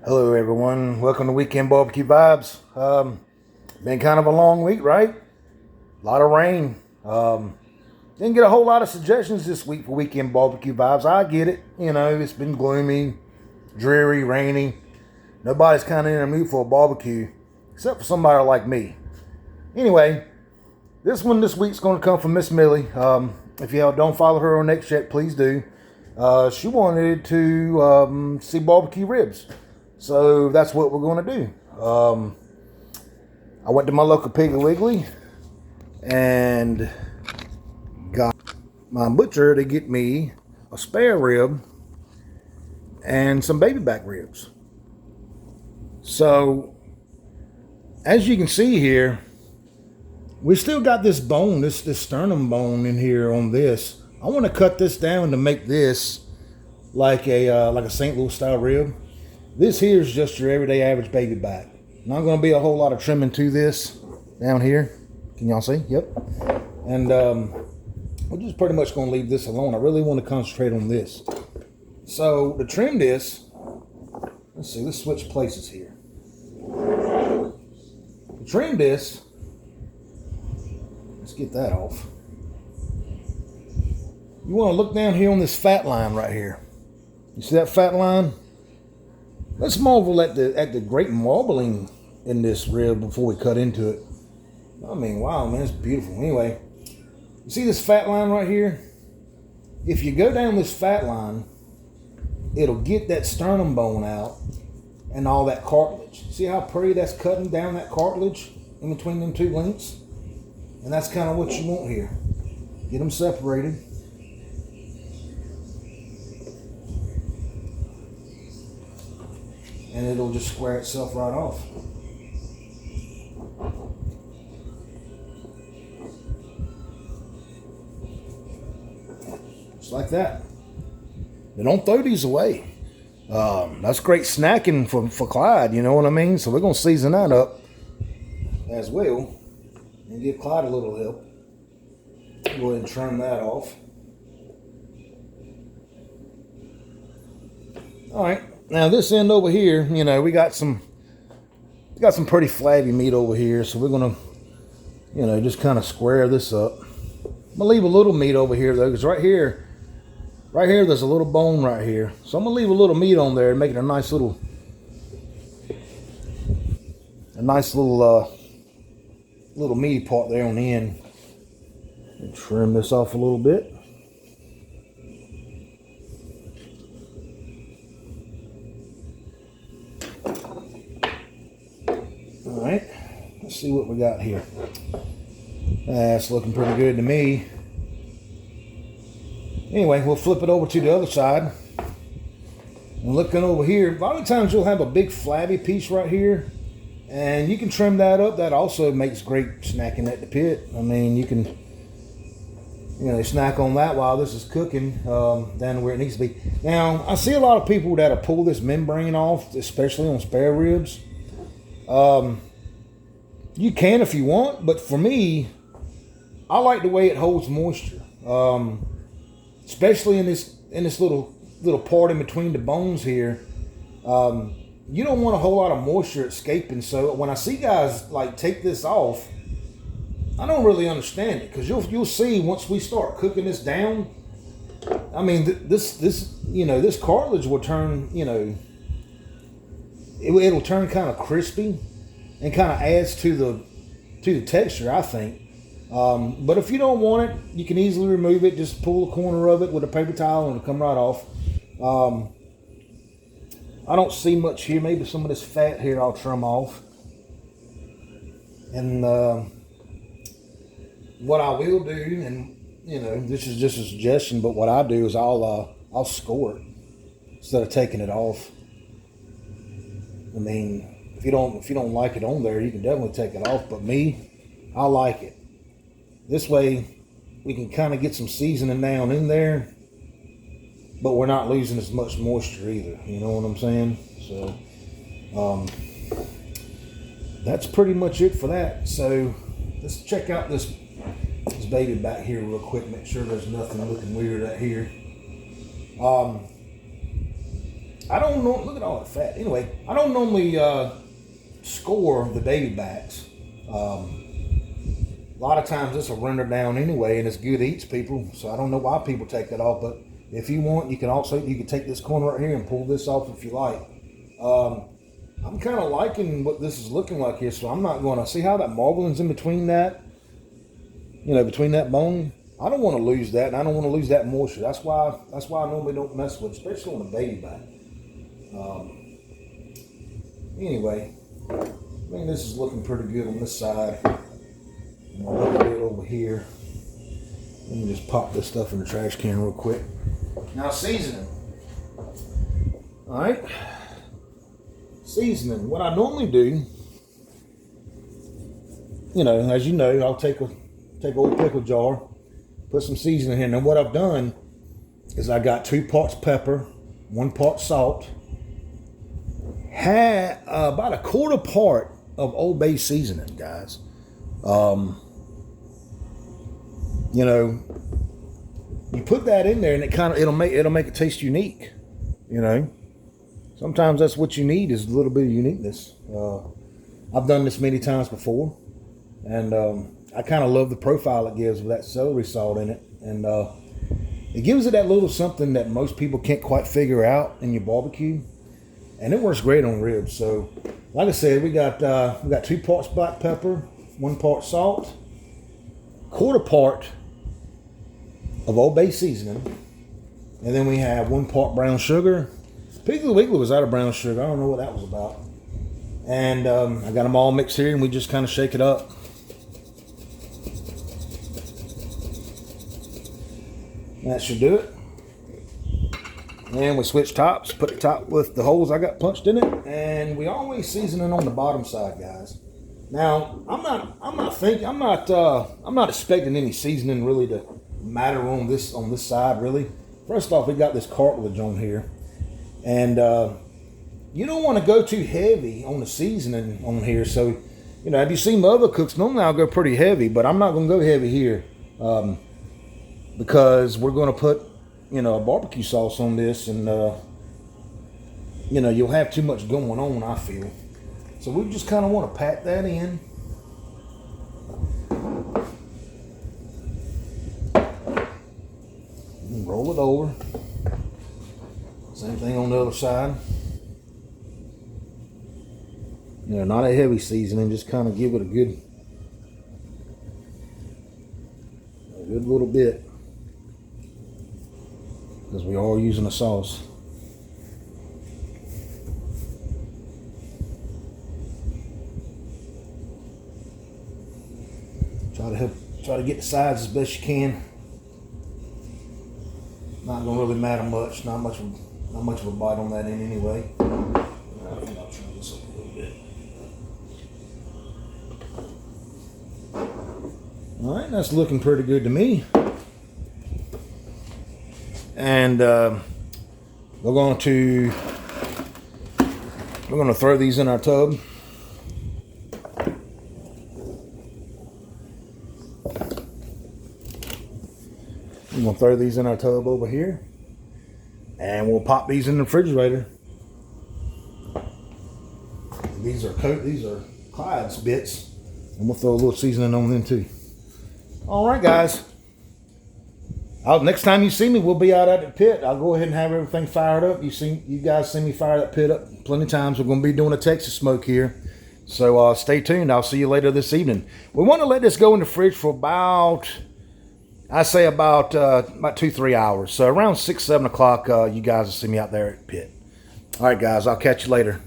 Hello, everyone. Welcome to Weekend Barbecue Vibes. Been kind of a long week, right? A lot of rain. Didn't get a whole lot of suggestions this week for Weekend Barbecue Vibes. I get it. You know, it's been gloomy, dreary, rainy. Nobody's kind of in a mood for a barbecue, except for somebody like me. Anyway, this one this week's going to come from Miss Millie. If y'all don't follow her on X yet, please do. She wanted to see barbecue ribs. So that's what we're going to do. I went to my local Piggly Wiggly and got my butcher to get me a spare rib and some baby back ribs. So as you can see here, we still got this bone, this sternum bone in here on this. I want to cut this down to make this like a St. Louis style rib. This here is just your everyday average baby back. Not going to be a whole lot of trimming to this down here. Can y'all see? Yep. And we're just pretty much going to leave this alone. I really want to concentrate on this. So to trim this, let's see, let's switch places here. To trim this, let's get that off. You want to look down here on this fat line right here. You see that fat line? Let's marvel at the great marbling in this rib before we cut into it. I mean, wow, man, it's beautiful. Anyway, you see this fat line right here? If you go down this fat line, it'll get that sternum bone out and all that cartilage. See how pretty that's cutting down that cartilage in between them two links? And that's kind of what you want here. Get them separated. And it'll just square itself right off. Just like that. Now don't throw these away. That's great snacking for Clyde, you know what I mean? So we're going to season that up as well. And give Clyde a little help. Go ahead and trim that off. Alright. Now this end over here, you know, we got some pretty flabby meat over here, so we're gonna, you know, just kind of square this up. I'm gonna leave a little meat over here though, because right here, there's a little bone right here. So I'm gonna leave a little meat on there and make it a nice little little meaty part there on the end. And trim this off a little bit. Alright, let's see what we got here. That's looking pretty good to me. Anyway, we'll flip it over to the other side. And looking over here, a lot of times you'll have a big flabby piece right here. And you can trim that up. That also makes great snacking at the pit. I mean, you can, you know, snack on that while this is cooking down where it needs to be. Now, I see a lot of people that'll pull this membrane off, especially on spare ribs. You can if you want, but for me, I like the way it holds moisture, especially in this little part in between the bones here. You don't want a whole lot of moisture escaping. So when I see guys like take this off, I don't really understand it, because you'll see once we start cooking this down. I mean, this cartilage will turn, you know, it'll turn kind of crispy and kind of adds to the texture, I think. But if you don't want it, you can easily remove it. Just pull a corner of it with a paper towel and it'll come right off. I don't see much here. Maybe some of this fat here I'll trim off. And what I will do, and you know, this is just a suggestion, but what I do is I'll score it instead of taking it off. I mean, if you don't like it on there, you can definitely take it off. But me, I like it. This way, we can kind of get some seasoning down in there, but we're not losing as much moisture either. You know what I'm saying? So, that's pretty much it for that. So, let's check out this baby back here real quick. Make sure there's nothing looking weird out here. I don't know. Look at all the fat. Anyway, I don't normally score the baby backs. A lot of times this will render down anyway, and it's good eats, people. So I don't know why people take that off, but if you want, you can take this corner right here and pull this off if you like. I'm kind of liking what this is looking like here, so I'm not going to see how that marbling's in between that, between that bone. I don't want to lose that, and I don't want to lose that moisture. That's why I normally don't mess with it, especially on a baby back. Anyway, I think this is looking pretty good on this side. I'm going to look at it over here. Let me just pop this stuff in the trash can real quick. Now seasoning. Alright. Seasoning. What I normally do, as you know, I'll take an old pickle jar, put some seasoning in. Now what I've done is I got 2 parts pepper, 1 part salt, had about a 1/4 part of Old Bay seasoning, guys. You put that in there, and it'll make it taste unique. Sometimes that's what you need, is a little bit of uniqueness. I've done this many times before, and I kind of love the profile it gives with that celery salt in it, and it gives it that little something that most people can't quite figure out in your barbecue, and it works great on ribs. So, like I said, we got 2 parts black pepper, 1 part salt, 1/4 part of Old Bay seasoning, and then we have 1 part brown sugar. Piggly Wiggly was out of brown sugar. I don't know what that was about. And I got them all mixed here, and we just kind of shake it up. That should do it. And we switch tops, put the top with the holes I got punched in it, and we always season it on the bottom side, guys. Now, I'm not expecting any seasoning really to matter on this side, really. First off, we got this cartilage on here, and you don't want to go too heavy on the seasoning on here. So, if you see my other cooks, normally I'll go pretty heavy, but I'm not going to go heavy here, because we're going to put, a barbecue sauce on this, and you'll have too much going on, I feel. So we just kind of want to pat that in. And roll it over. Same thing on the other side. Not a heavy seasoning, just kind of give it a good little bit, because we are using a sauce. Try to get the sides as best you can. Not gonna really matter much. Not much of a bite on that end anyway. I think I'll trim this up a little bit. All right, that's looking pretty good to me. And we're going to throw these in our tub. We're going to throw these in our tub over here, and we'll pop these in the refrigerator. These are Clyde's bits, and we'll throw a little seasoning on them too. All right, guys. Next time you see me, we'll be out at the pit. I'll go ahead and have everything fired up. You guys see me fire that pit up plenty of times. We're going to be doing a Texas smoke here. So stay tuned. I'll see you later this evening. We want to let this go in the fridge for about 2-3 hours. So around 6-7 o'clock, you guys will see me out there at the pit. All right, guys. I'll catch you later.